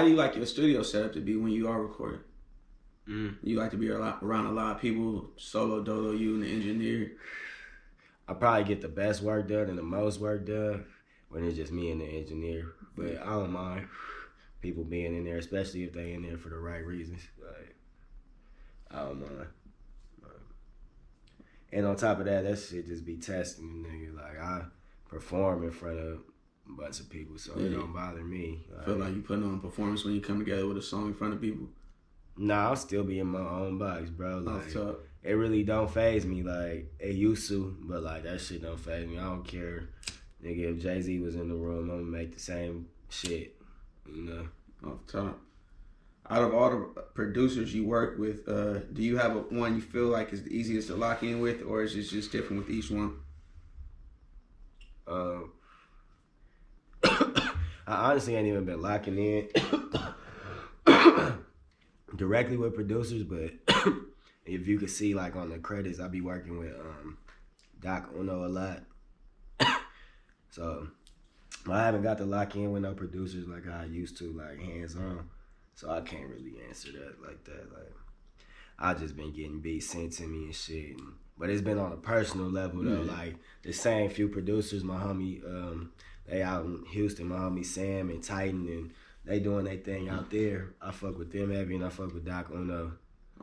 do you like your studio setup to be when you are recording? You like to be around a lot of people, solo dolo, you and the engineer? I probably get the best work done and the most work done when it's just me and the engineer. But I don't mind people being in there, especially if they in there for the right reasons. Like, I don't mind. And on top of that, that shit just be testing the nigga. Like, I perform in front of a bunch of people, so it don't bother me. Like, feel like you putting on a performance when you come together with a song in front of people? Nah, I'll still be in my own box, bro. Like, it really don't faze me like it used to, but like that shit don't faze me. I don't care. Nigga, if Jay-Z was in the room, I'm gonna make the same shit, you know? Off top. Out of all the producers you work with, do you have one you feel like is the easiest to lock in with, or is it just different with each one? I honestly ain't even been locking in directly with producers, but if you could see like on the credits, I be working with Doc Uno a lot. So I haven't got to lock in with no producers like I used to, like hands on. So I can't really answer that like that. Like, I just been getting beats sent to me and shit. But it's been on a personal level though. Like the same few producers, my homie, they out in Houston, my homie Sam and Titan, and they doing their thing out there. I fuck with them heavy, and I fuck with Doc Uno.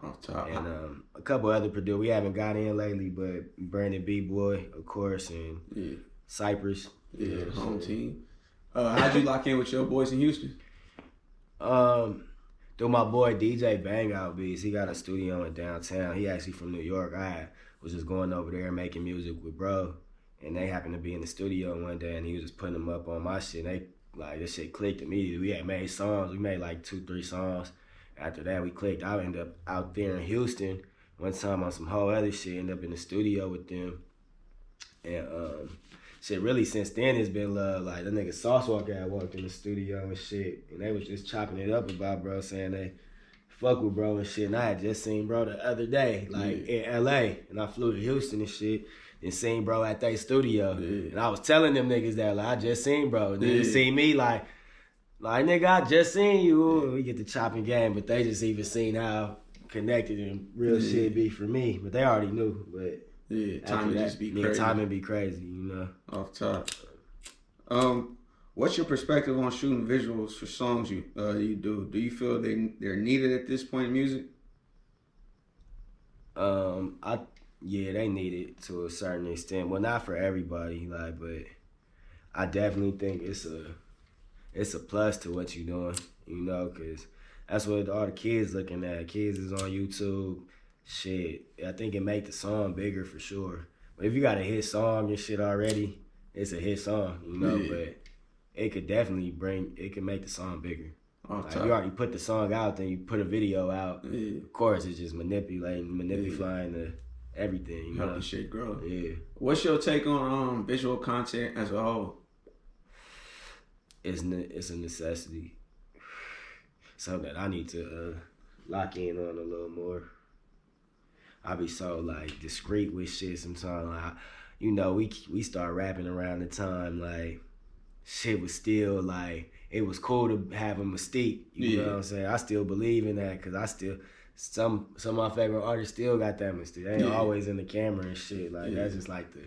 Off top. And a couple other producers we haven't got in lately, but Brandon B-Boy, of course, and Cypress. Yeah, the home team. How'd you lock in with your boys in Houston? Through my boy DJ Bang Out Beats. He got a studio in downtown. He actually from New York. I was just going over there making music with bro, and they happened to be in the studio one day, and he was just putting them up on my shit. And they like this shit clicked immediately. We had made songs. We made like 2-3 songs. After that, we clicked. I ended up out there in Houston one time on some whole other shit. Ended up in the studio with them, and shit, really since then it's been love. Like the nigga Sauce Walker had walked in the studio and shit, and they was just chopping it up about bro, saying they fuck with bro and shit. And I had just seen bro the other day, like in LA, and I flew to Houston and shit, and seen bro at their studio. And I was telling them niggas that like I just seen bro, and they seen me like nigga, I just seen you. We get the chopping game, but they just even seen how connected and real shit be for me. But they already knew, but. Yeah, timing just be crazy. Timing be crazy, you know. Off top. What's your perspective on shooting visuals for songs you do? Do you feel they're needed at this point in music? They need it to a certain extent. Well, not for everybody, like, but I definitely think it's a plus to what you're doing, you know, because that's what all the kids looking at. Kids is on YouTube. Shit, I think it make the song bigger for sure. But if you got a hit song and shit already, it's a hit song, you know. But it could definitely make the song bigger. Like, you already put the song out, then you put a video out. Of course, it's just manipulating the everything. You helping know? Shit grow. Yeah. What's your take on visual content as a whole? It's a necessity. Something that I need to lock in on a little more. I be so like discreet with shit sometimes. Like, you know, we start rapping around the time like shit was still like it was cool to have a mystique. You know what I'm saying? I still believe in that because I still some of my favorite artists still got that mystique. They ain't always in the camera and shit. Like that's just like the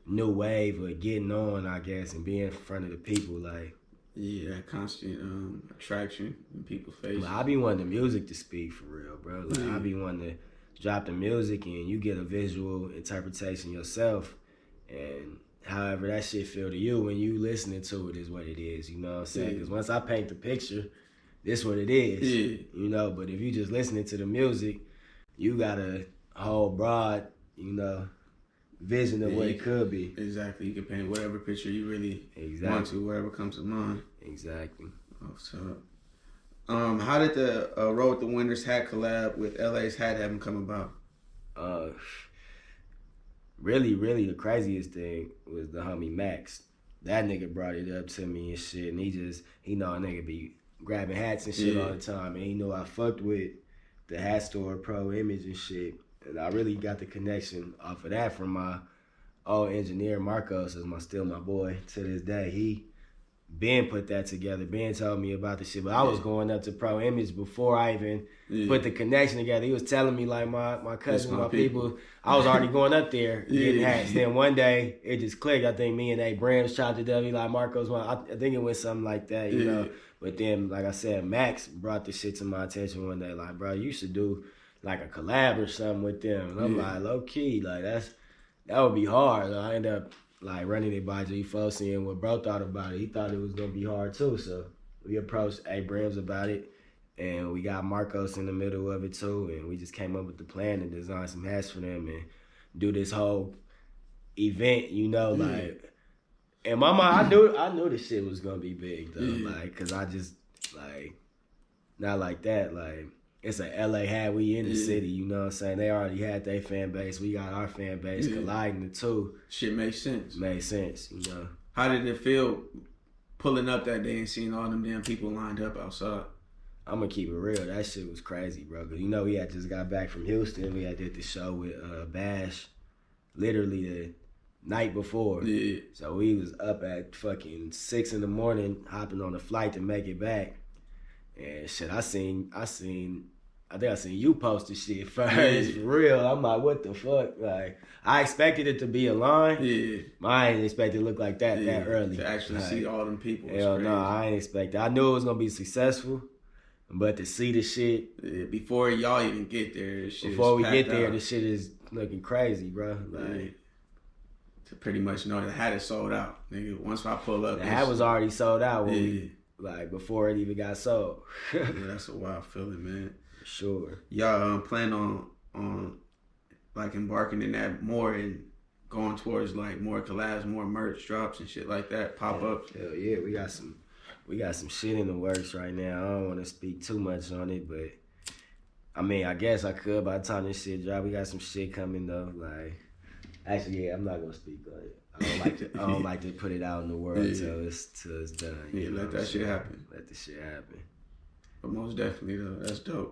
new wave of getting on, I guess, and being in front of the people. Like that constant attraction in people's faces. Like, I be wanting the music to speak for real, bro. Like I be wanting to drop the music and you get a visual interpretation yourself, and however that shit feel to you when you listening to it is what it is, you know what I'm saying? Because once I paint the picture, this what it is, you know. But if you just listening to the music, you got a whole broad, you know, vision of what it could be. Exactly, you can paint whatever picture you really want to, whatever comes to mind. Exactly. Off top. How did the Roll with the Winners hat collab with LA's Hat Heaven come about? Really the craziest thing was the homie Max. That nigga brought it up to me and shit, and he know a nigga be grabbing hats and shit all the time, and he knew I fucked with the hat store Pro Image and shit, and I really got the connection off of that from my old engineer Marcos, is still my boy to this day. He Ben put that together. Ben told me about the shit, but I was going up to Pro Image before I even put the connection together. He was telling me like my cousin, my people. I was already going up there getting hats. Then one day it just clicked. I think me and A Brams shot to W like Marco's one. I think it was something like that, you know. But then, like I said, Max brought this shit to my attention one day. Like, bro, you should do like a collab or something with them. And I'm like, low key, like that would be hard. I end up like running it by G4, seeing what bro thought about it. He thought it was gonna be hard too. So we approached A Brams about it, and we got Marcos in the middle of it too. And we just came up with the plan to design some hats for them and do this whole event, you know, like. In my mind, I knew this shit was gonna be big though, like, cause I just like not like that, like. It's a LA hat. We in the city, you know what I'm saying? They already had their fan base. We got our fan base colliding the two. Shit makes sense. Made sense, you know. How did it feel pulling up that day and seeing all them damn people lined up outside? I'm gonna keep it real. That shit was crazy, bro. Cause you know we had just got back from Houston. We had did the show with Bash, literally the night before. Yeah. So we was up at fucking 6 a.m, hopping on a flight to make it back. And shit, I think I seen you post the shit first. For real. I'm like, what the fuck? Like, I expected it to be a line. Yeah. I ain't expected it to look like that early. To actually like, see all them people. Hell no, I ain't expect that. I knew it was gonna be successful, but to see the shit before y'all even get there, before we get there, the shit is looking crazy, bro. Like, to pretty much know the hat is sold out, nigga. Once I pull up, the hat was already sold out when we. Like, before it even got sold. Yeah, that's a wild feeling, man. For sure. Y'all plan on like embarking in that more and going towards like more collabs, more merch drops and shit like that, pop ups. Hell yeah, we got some shit in the works right now. I don't want to speak too much on it, but I mean, I guess I could by the time this shit drop. We got some shit coming though. Like, actually, yeah, I'm not gonna speak on it. I don't like to put it out in the world till it's done. Yeah, let that shit happen. Let the shit happen. But most definitely though, that's dope.